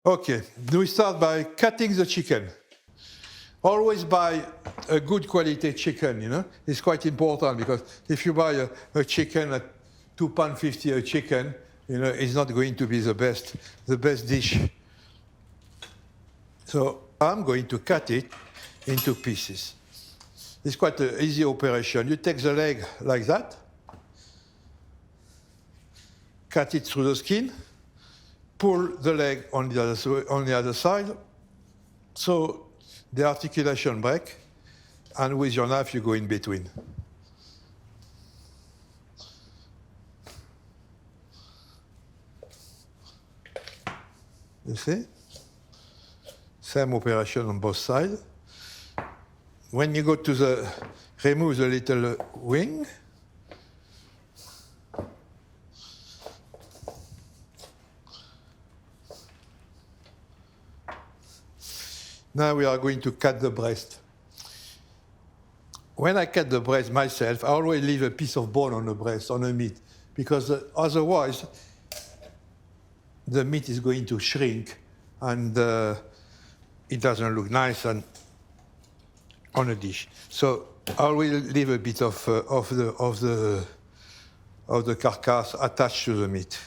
Okay, we start by cutting the chicken. Always buy a good quality chicken, you know. It's quite important because if you buy a chicken at £2.50 a chicken, you know, it's not going to be the best dish. So I'm going to cut it into pieces. It's quite an easy operation. You take the leg like that, cut it through the skin, pull the leg on the other side, so the articulation break, and with your knife you go in between. You see? Same operation on both sides. When you go to remove the little wing, now we are going to cut the breast. When I cut the breast myself, I always leave a piece of bone on the breast, on the meat, because otherwise the meat is going to shrink and it doesn't look nice on a dish. So I will leave a bit of the carcass attached to the meat.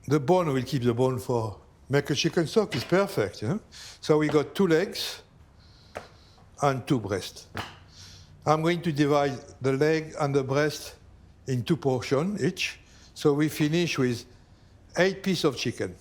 The bone, we'll keep the bone for make a chicken stock. It's perfect, you know. So we got 2 legs and 2 breasts. I'm going to divide the leg and the breast in 2 portions each. So we finish with 8 pieces of chicken.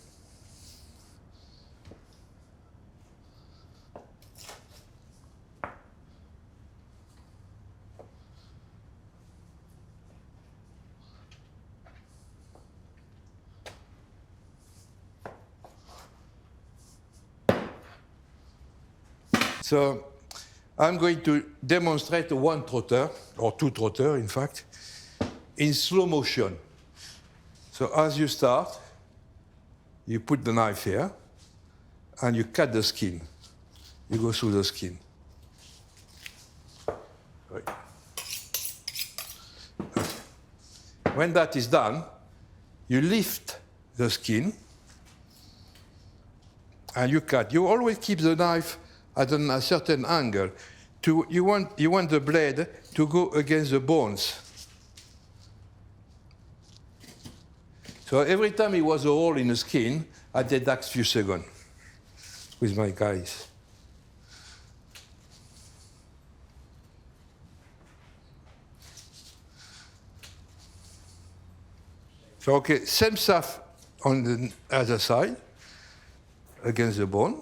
So I'm going to demonstrate 1 trotter, or 2 trotter, in fact, in slow motion. So as you start, you put the knife here, and you cut the skin. You go through the skin. Right. When that is done, you lift the skin, and you cut. You always keep the knife at a certain angle. You want the blade to go against the bones. So every time it was a hole in the skin, I did that few seconds with my guys. So okay, same stuff on the other side, against the bone.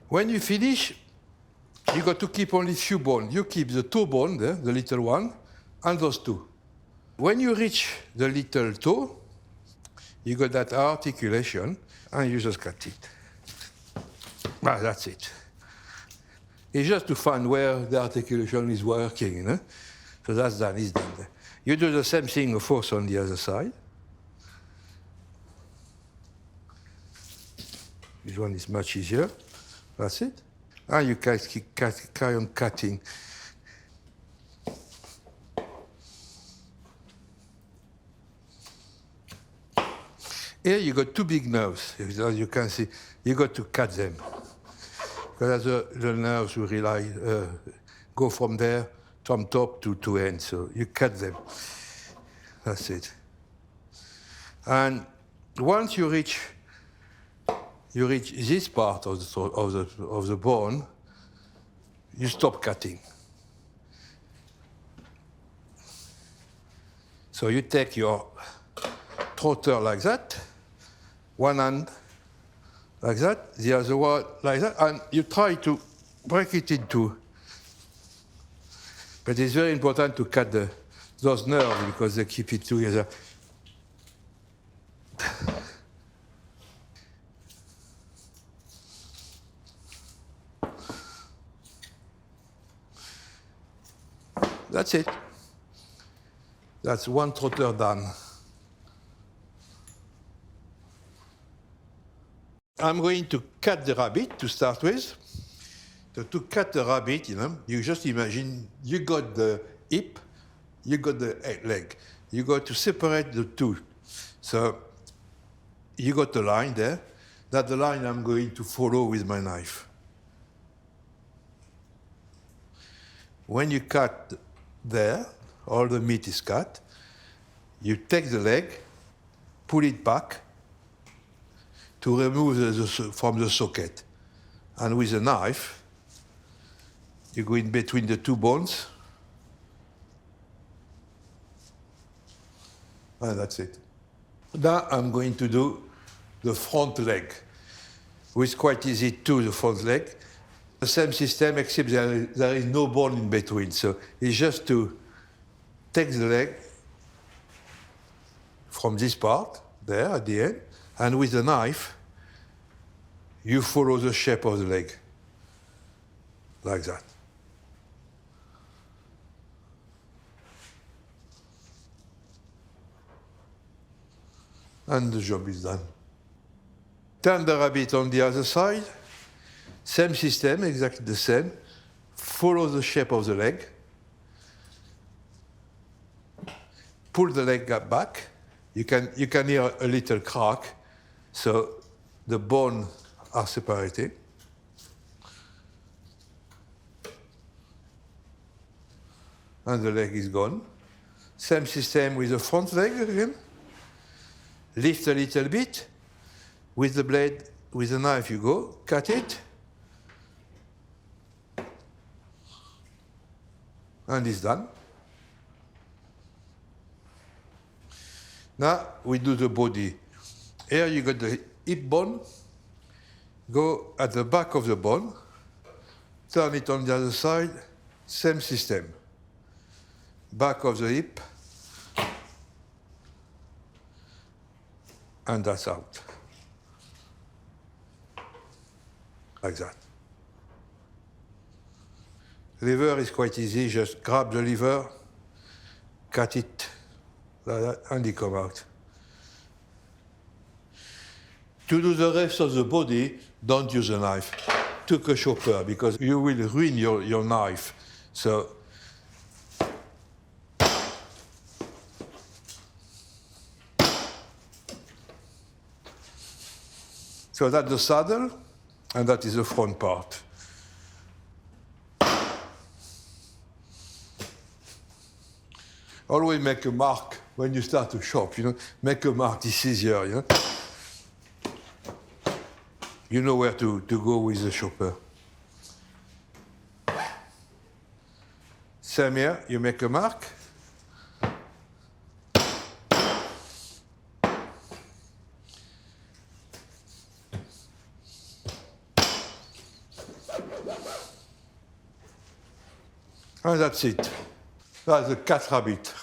When you finish, you got to keep only few bones. You keep the toe bone there, the little one, and those 2. When you reach the little toe, you got that articulation, and you just cut it. That's it. It's just to find where the articulation is working, you know? So that's done, it's done. You do the same thing, of course, on the other side. This one is much easier. That's it. And you carry on cutting. Here you got 2 big nerves, as you can see. You got to cut them. Because the nerves will go from there, from top to end. So you cut them. That's it. And once you reach this part of the bone, you stop cutting. So you take your trotter like that, one hand like that, the other one like that, and you try to break it in two. But it's very important to cut those nerves because they keep it together. That's it. That's one trotter done. I'm going to cut the rabbit to start with. So to cut the rabbit, you just imagine you got the hip, you got the leg. You got to separate the two. So you got the line there. That's the line I'm going to follow with my knife. When you cut there, all the meat is cut. You take the leg, pull it back to remove from the socket. And with a knife, you go in between the two bones. And that's it. Now I'm going to do the front leg, which is quite easy too, the front leg. The same system, except there is no bone in between. So it's just to take the leg from this part, there at the end, and with the knife, you follow the shape of the leg, like that. And the job is done. Turn the rabbit on the other side. Same system, exactly the same. Follow the shape of the leg. Pull the leg back. You can hear a little crack, so the bones are separated. And the leg is gone. Same system with the front leg again. Lift a little bit. With the blade, with the knife you go, cut it. And it's done. Now we do the body. Here you got the hip bone. Go at the back of the bone. Turn it on the other side. Same system. Back of the hip. And that's out. Like that. Liver is quite easy. Just grab the liver, cut it like that, and it comes out. To do the rest of the body, don't use a knife. Take a chopper, because you will ruin your knife. So that's the saddle, and that is the front part. Always make a mark when you start to chop, Make a mark, it's easier, You know where to go with the chopper. Same here, you make a mark. And that's it. That's the cat rabbit.